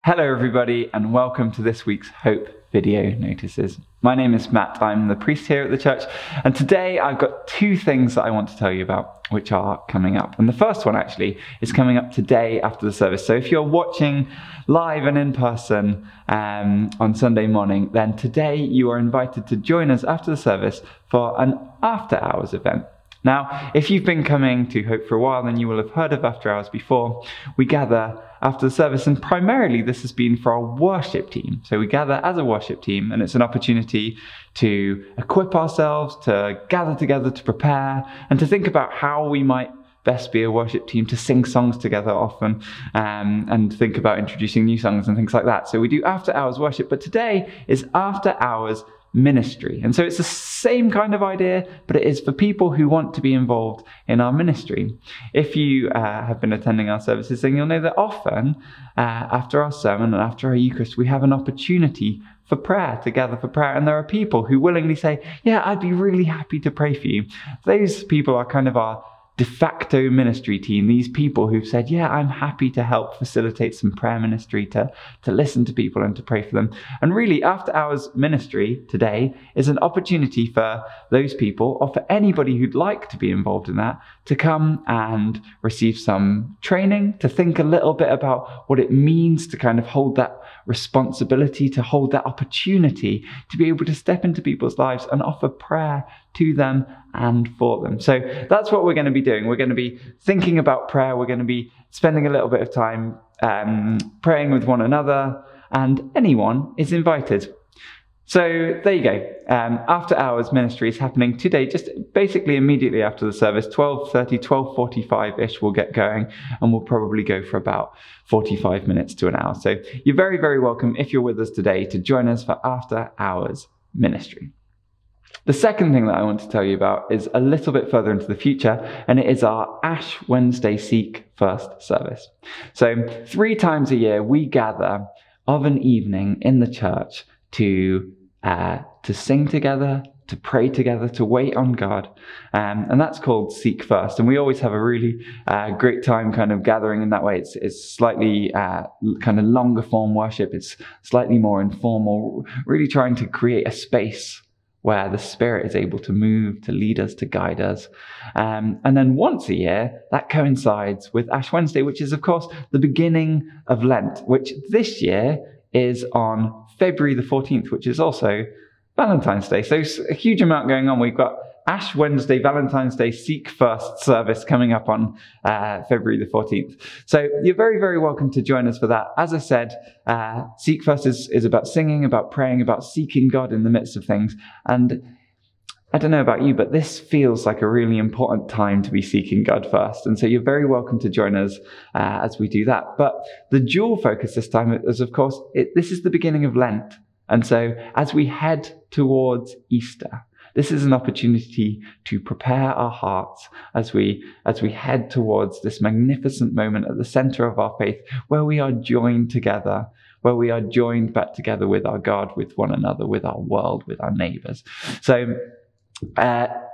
Hello everybody and welcome to this week's Hope video notices. My name is Matt, I'm the priest here at the church, and today I've got two things that I want to tell you about which are coming up. And the first one actually is coming up today after the service. So if you're watching live and in person on Sunday morning, then today you are invited to join us after the service for an after hours event. Now, if you've been coming to Hope for a while, then you will have heard of After Hours before. We gather after the service, and primarily this has been for our worship team. So we gather as a worship team, and it's an opportunity to equip ourselves, to gather together, to prepare, and to think about how we might best be a worship team, to sing songs together often, and think about introducing new songs and things like that. So we do After Hours worship, but today is After Hours ministry. And so it's the same kind of idea, but it is for people who want to be involved in our ministry. If you have been attending our services, then you'll know that often after our sermon and after our Eucharist, we have an opportunity for prayer, to gather for prayer. And there are people who willingly say, yeah, I'd be really happy to pray for you. Those people are kind of our de facto ministry team, these people who've said, yeah, I'm happy to help facilitate some prayer ministry, to listen to people and to pray for them. And really, After Hours ministry today is an opportunity for those people, or for anybody who'd like to be involved in that, to come and receive some training, to think a little bit about what it means to kind of hold that responsibility, to hold that opportunity to be able to step into people's lives and offer prayer to them and for them. So that's what we're going to be doing. We're going to be thinking about prayer. We're going to be spending a little bit of time praying with one another, and anyone is invited. So there you go. After Hours ministry is happening today, just basically immediately after the service, 12:30, 12:45-ish we'll get going, and we'll probably go for about 45 minutes to an hour. So you're very, very welcome, if you're with us today, to join us for After Hours ministry. The second thing that I want to tell you about is a little bit further into the future, and it is our Ash Wednesday Seek First service. So 3 times a year we gather of an evening in the church to sing together, to pray together, to wait on God. And that's called Seek First. And we always have a really great time kind of gathering in that way. It's slightly kind of longer form worship. It's slightly more informal, really trying to create a space where the Spirit is able to move, to lead us, to guide us. And then once a year, that coincides with Ash Wednesday, which is, of course, the beginning of Lent, which this year is on February the 14th, which is also Valentine's Day. So a huge amount going on. We've got Ash Wednesday, Valentine's Day, Seek First service coming up on February the 14th. So you're very, very welcome to join us for that. As I said, Seek First is about singing, about praying, about seeking God in the midst of things. And I don't know about you, but this feels like a really important time to be seeking God first. And so you're very welcome to join us as we do that. But the dual focus this time is, of course, this is the beginning of Lent. And so as we head towards Easter, this is an opportunity to prepare our hearts as we head towards this magnificent moment at the center of our faith, where we are joined together, where we are joined back together with our God, with one another, with our world, with our neighbors. So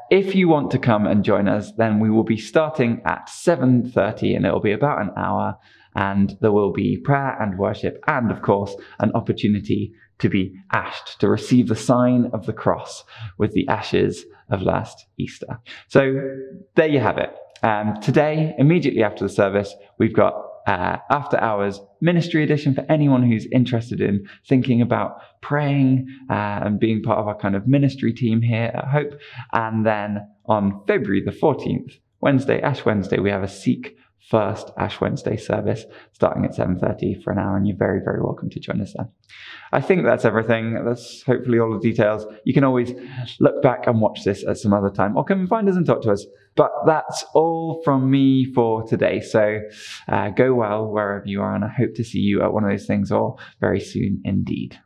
if you want to come and join us, then we will be starting at 7:30, and it will be about an hour, and there will be prayer and worship, and of course an opportunity to be ashed, to receive the sign of the cross with the ashes of last Easter. So there you have it. Today, immediately after the service, we've got After Hours Ministry Edition for anyone who's interested in thinking about praying and being part of our kind of ministry team here at Hope. And then on February the 14th, Wednesday, Ash Wednesday, we have a Seek First Ash Wednesday service starting at 7:30 for an hour, and you're very, very welcome to join us there. I think that's everything. That's hopefully all the details. You can always look back and watch this at some other time, or come and find us and talk to us. But that's all from me for today. So go well wherever you are, and I hope to see you at one of those things, or very soon indeed.